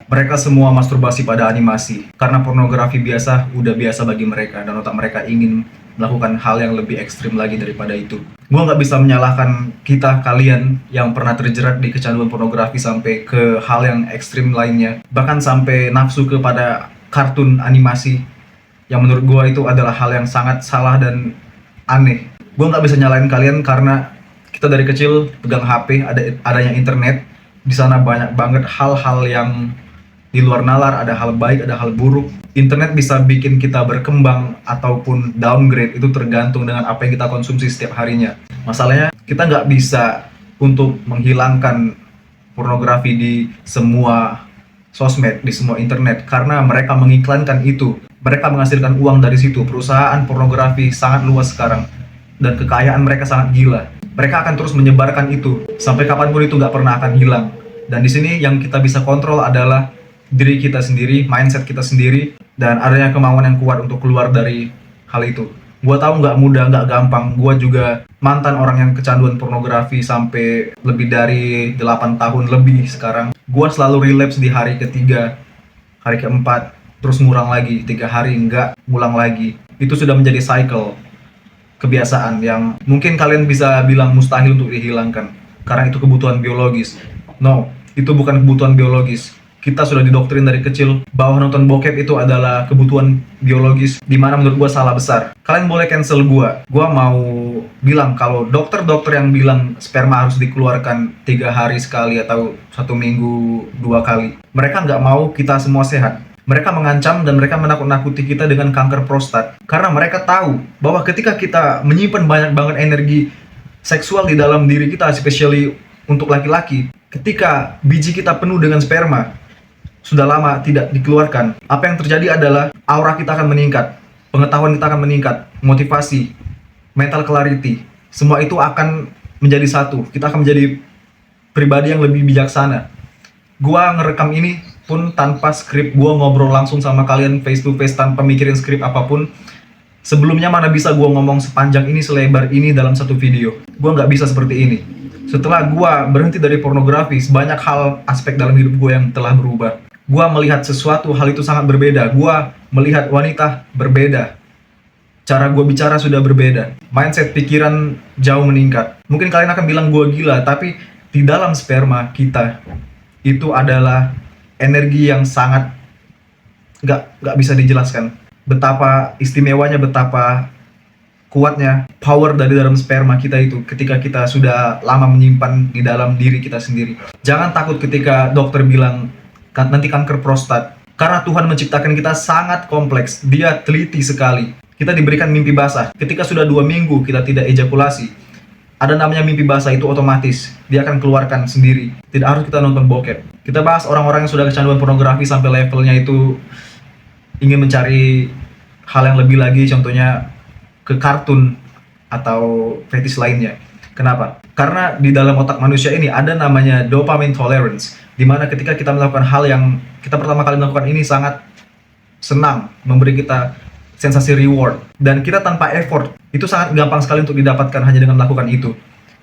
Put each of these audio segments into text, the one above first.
Mereka semua masturbasi pada animasi, karena pornografi biasa udah biasa bagi mereka, dan otak mereka ingin melakukan hal yang lebih ekstrim lagi daripada itu. Gue nggak bisa menyalahkan kita, kalian, yang pernah terjerat di kecanduan pornografi sampai ke hal yang ekstrim lainnya. Bahkan sampai nafsu kepada kartun animasi, yang menurut gue itu adalah hal yang sangat salah dan aneh. Gue nggak bisa nyalain kalian karena kita dari kecil pegang HP, adanya internet, di sana banyak banget hal-hal yang di luar nalar, ada hal baik, ada hal buruk. Internet bisa bikin kita berkembang ataupun downgrade, itu tergantung dengan apa yang kita konsumsi setiap harinya. Masalahnya, kita nggak bisa untuk menghilangkan pornografi di semua sosmed, di semua internet, karena mereka mengiklankan itu. Mereka menghasilkan uang dari situ. Perusahaan pornografi sangat luas sekarang, dan kekayaan mereka sangat gila. Mereka akan terus menyebarkan itu, sampai kapanpun itu nggak pernah akan hilang. Dan di sini yang kita bisa kontrol adalah diri kita sendiri, mindset kita sendiri, dan adanya kemauan yang kuat untuk keluar dari hal itu. Gua tahu nggak mudah, nggak gampang. Gua juga mantan orang yang kecanduan pornografi sampai lebih dari 8 tahun lebih sekarang. Gua selalu relapse di hari ketiga, hari keempat, terus ngurang lagi, 3 hari nggak, ngulang lagi. Itu sudah menjadi cycle kebiasaan yang mungkin kalian bisa bilang mustahil untuk dihilangkan, karena itu kebutuhan biologis. No, itu bukan kebutuhan biologis. Kita sudah didoktrin dari kecil bahwa nonton bokep itu adalah kebutuhan biologis, dimana menurut gue salah besar. Kalian boleh cancel gue. Gue mau bilang kalau dokter-dokter yang bilang sperma harus dikeluarkan 3 hari sekali atau 1 minggu 2 kali, mereka nggak mau kita semua sehat. Mereka mengancam dan mereka menakut-nakuti kita dengan kanker prostat, karena mereka tahu bahwa ketika kita menyimpan banyak banget energi seksual di dalam diri kita, especially untuk laki-laki, ketika biji kita penuh dengan sperma, sudah lama tidak dikeluarkan, apa yang terjadi adalah aura kita akan meningkat, pengetahuan kita akan meningkat, motivasi, mental clarity, semua itu akan menjadi satu. Kita akan menjadi pribadi yang lebih bijaksana. Gua ngerekam ini pun tanpa skrip, gua ngobrol langsung sama kalian face to face tanpa mikirin skrip apapun. Sebelumnya mana bisa gua ngomong sepanjang ini, selebar ini dalam satu video. Gua nggak bisa seperti ini. Setelah gua berhenti dari pornografi, banyak hal aspek dalam hidup gua yang telah berubah. Gua melihat sesuatu, hal itu sangat berbeda. Gua melihat wanita berbeda. Cara gua bicara sudah berbeda. Mindset pikiran jauh meningkat. Mungkin kalian akan bilang gua gila, tapi di dalam sperma kita itu adalah energi yang sangat nggak bisa dijelaskan. Betapa istimewanya, betapa kuatnya power dari dalam sperma kita itu ketika kita sudah lama menyimpan di dalam diri kita sendiri. Jangan takut ketika dokter bilang nanti kanker prostat, karena Tuhan menciptakan kita sangat kompleks. Dia teliti sekali. Kita diberikan mimpi basah. Ketika sudah 2 minggu kita tidak ejakulasi, ada namanya mimpi basah, itu otomatis dia akan keluarkan sendiri. Tidak harus kita nonton bokep. Kita bahas orang-orang yang sudah kecanduan pornografi sampai levelnya itu ingin mencari hal yang lebih lagi, contohnya ke kartun atau fetish lainnya. Kenapa? Karena di dalam otak manusia ini ada namanya dopamine tolerance, di mana ketika kita melakukan hal yang kita pertama kali melakukan ini sangat senang, memberi kita sensasi reward, dan kita tanpa effort, itu sangat gampang sekali untuk didapatkan hanya dengan melakukan itu.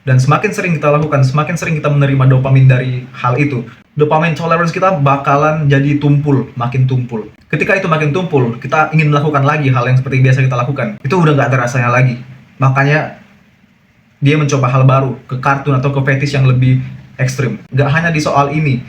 Dan semakin sering kita lakukan, semakin sering kita menerima dopamin dari hal itu, dopamine tolerance kita bakalan jadi tumpul, makin tumpul. Ketika itu makin tumpul, kita ingin melakukan lagi hal yang seperti biasa kita lakukan. Itu udah nggak ada rasanya lagi. Makanya dia mencoba hal baru, ke kartun atau ke fetish yang lebih ekstrim. Nggak hanya di soal ini.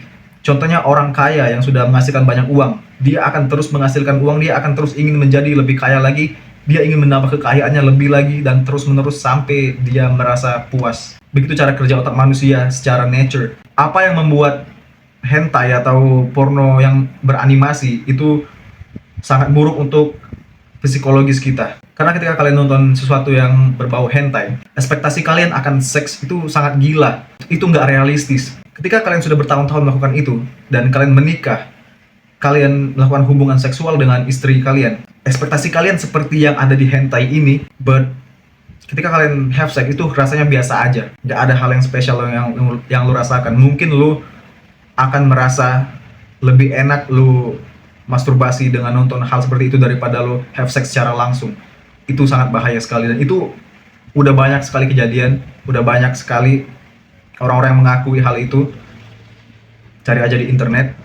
Contohnya orang kaya yang sudah menghasilkan banyak uang, dia akan terus menghasilkan uang, dia akan terus ingin menjadi lebih kaya lagi, dia ingin menambah kekayaannya lebih lagi, dan terus-menerus sampai dia merasa puas. Begitu cara kerja otak manusia secara nature. Apa yang membuat hentai atau porno yang beranimasi itu sangat buruk untuk psikologis kita? Karena ketika kalian nonton sesuatu yang berbau hentai, ekspektasi kalian akan seks itu sangat gila. Itu nggak realistis. Ketika kalian sudah bertahun-tahun melakukan itu, dan kalian menikah, kalian melakukan hubungan seksual dengan istri kalian, ekspektasi kalian seperti yang ada di hentai ini, but ketika kalian have sex itu rasanya biasa aja. Nggak ada hal yang spesial yang lu rasakan. Mungkin lu akan merasa lebih enak lu masturbasi dengan nonton hal seperti itu daripada lu have sex secara langsung. Itu sangat bahaya sekali, dan itu udah banyak sekali kejadian, udah banyak sekali orang-orang yang mengakui hal itu. Cari aja di internet.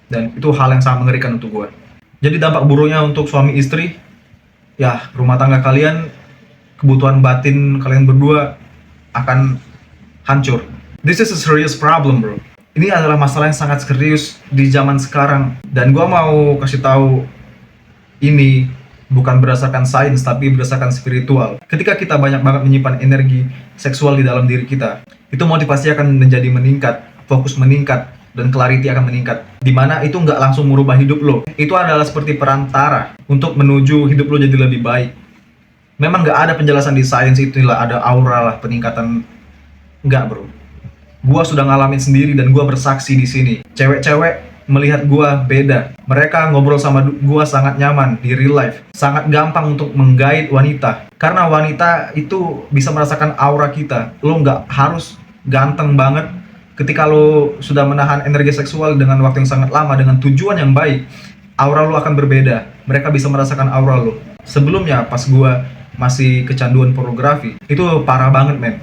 Dan itu hal yang sangat mengerikan untuk gue. Jadi dampak buruknya untuk suami istri, ya rumah tangga kalian, kebutuhan batin kalian berdua akan hancur. This is a serious problem, bro. Ini adalah masalah yang sangat serius di zaman sekarang. Dan gue mau kasih tahu ini bukan berdasarkan sains, tapi berdasarkan spiritual. Ketika kita banyak banget menyimpan energi seksual di dalam diri kita, itu motivasi akan menjadi meningkat, fokus meningkat, dan clarity akan meningkat. Dimana itu nggak langsung merubah hidup lo. Itu adalah seperti perantara untuk menuju hidup lo jadi lebih baik. Memang nggak ada penjelasan di sains itulah ada aura lah peningkatan. Nggak, bro. Gua sudah ngalamin sendiri dan gua bersaksi di sini. Cewek-cewek melihat gua beda. Mereka ngobrol sama gua sangat nyaman di real life. Sangat gampang untuk menggait wanita. Karena wanita itu bisa merasakan aura kita. Lo nggak harus ganteng banget. Ketika lo sudah menahan energi seksual dengan waktu yang sangat lama dengan tujuan yang baik, aura lo akan berbeda. Mereka bisa merasakan aura lo. Sebelumnya pas gua masih kecanduan pornografi, itu parah banget, men.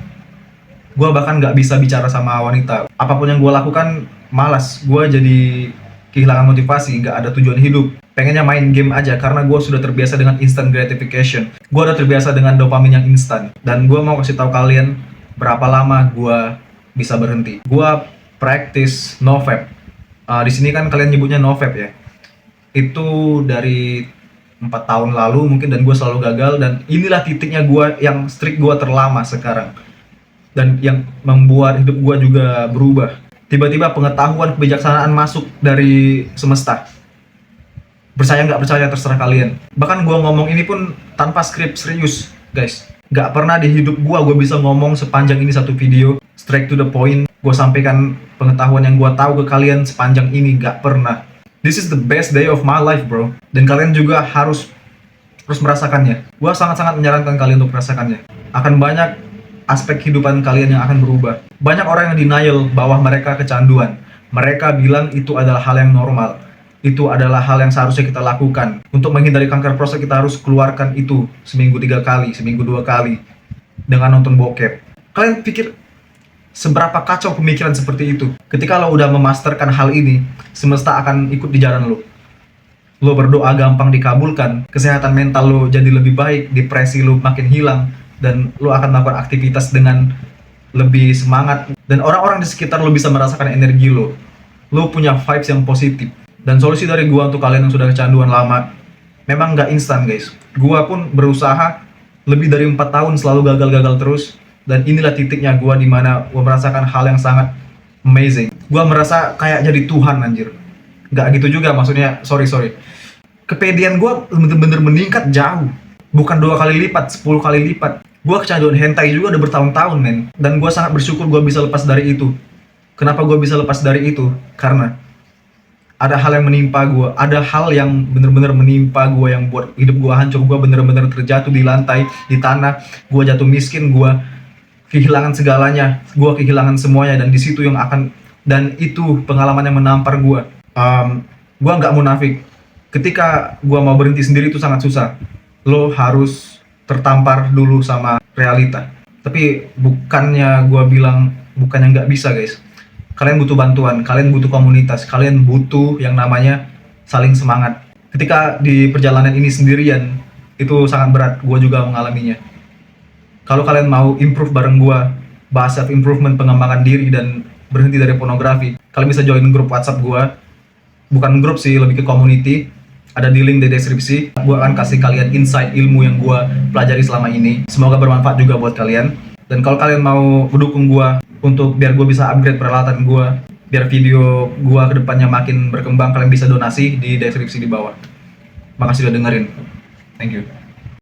Gua bahkan nggak bisa bicara sama wanita. Apapun yang gua lakukan, malas. Gua jadi kehilangan motivasi, nggak ada tujuan hidup. Pengennya main game aja karena gua sudah terbiasa dengan instant gratification. Gua udah terbiasa dengan dopamin yang instan. Dan gua mau kasih tahu kalian berapa lama gua bisa berhenti. Gua practice nofap. Di sini kan kalian nyebutnya nofap ya. Itu dari 4 tahun lalu mungkin, dan gue selalu gagal. Dan inilah titiknya gue yang streak gue terlama sekarang, dan yang membuat hidup gue juga berubah. Tiba-tiba pengetahuan, kebijaksanaan masuk dari semesta. Percaya nggak percaya terserah kalian. Bahkan gue ngomong ini pun tanpa skrip, serius guys. Nggak pernah di hidup gue bisa ngomong sepanjang ini satu video straight to the point. Gue sampaikan pengetahuan yang gue tahu ke kalian sepanjang ini, nggak pernah. This is the best day of my life, bro. Dan kalian juga harus merasakannya. Gua sangat-sangat menyarankan kalian untuk merasakannya. Akan banyak aspek kehidupan kalian yang akan berubah. Banyak orang yang denial bahwa mereka kecanduan. Mereka bilang itu adalah hal yang normal. Itu adalah hal yang seharusnya kita lakukan. Untuk menghindari kanker prostat kita harus keluarkan itu seminggu 3 kali, seminggu 2 kali. Dengan nonton bokep. Kalian pikir seberapa kacau pemikiran seperti itu? Ketika lo udah memasterkan hal ini, semesta akan ikut di jalan lo. Lo berdoa gampang dikabulkan, kesehatan mental lo jadi lebih baik, depresi lo makin hilang, dan lo akan melakukan aktivitas dengan lebih semangat. Dan orang-orang di sekitar lo bisa merasakan energi lo. Lo punya vibes yang positif. Dan solusi dari gua untuk kalian yang sudah kecanduan lama, memang nggak instan guys. Gua pun berusaha lebih dari 4 tahun selalu gagal-gagal terus. Dan inilah titiknya gue dimana gue merasakan hal yang sangat amazing. Gue merasa kayak jadi Tuhan, anjir. Gak gitu juga, maksudnya sorry. Kepedean gue bener-bener meningkat jauh. Bukan 2 kali lipat, 10 kali lipat. Gue kecanduan hentai juga udah bertahun-tahun, men. Dan gue sangat bersyukur gue bisa lepas dari itu. Kenapa gue bisa lepas dari itu? Karena ada hal yang menimpa gue. Ada hal yang bener-bener menimpa gue yang buat hidup gue hancur. Gue bener-bener terjatuh di lantai, di tanah. Gue jatuh miskin, gue kehilangan segalanya, gue kehilangan semuanya, dan di situ yang akan, dan itu pengalaman yang menampar gue. Gue nggak munafik, ketika gue mau berhenti sendiri itu sangat susah. Lo harus tertampar dulu sama realita. Tapi bukannya gue bilang bukannya nggak bisa guys. Kalian butuh bantuan, kalian butuh komunitas, kalian butuh yang namanya saling semangat. Ketika di perjalanan ini sendirian itu sangat berat, gue juga mengalaminya. Kalau kalian mau improve bareng gua, bahas self improvement, pengembangan diri, dan berhenti dari pornografi, kalian bisa join grup WhatsApp gua. Bukan grup sih, lebih ke community. Ada di link di deskripsi. Gua akan kasih kalian insight ilmu yang gua pelajari selama ini. Semoga bermanfaat juga buat kalian. Dan kalau kalian mau mendukung gua untuk biar gua bisa upgrade peralatan gua, biar video gua kedepannya makin berkembang, kalian bisa donasi di deskripsi di bawah. Makasih udah dengerin. Thank you.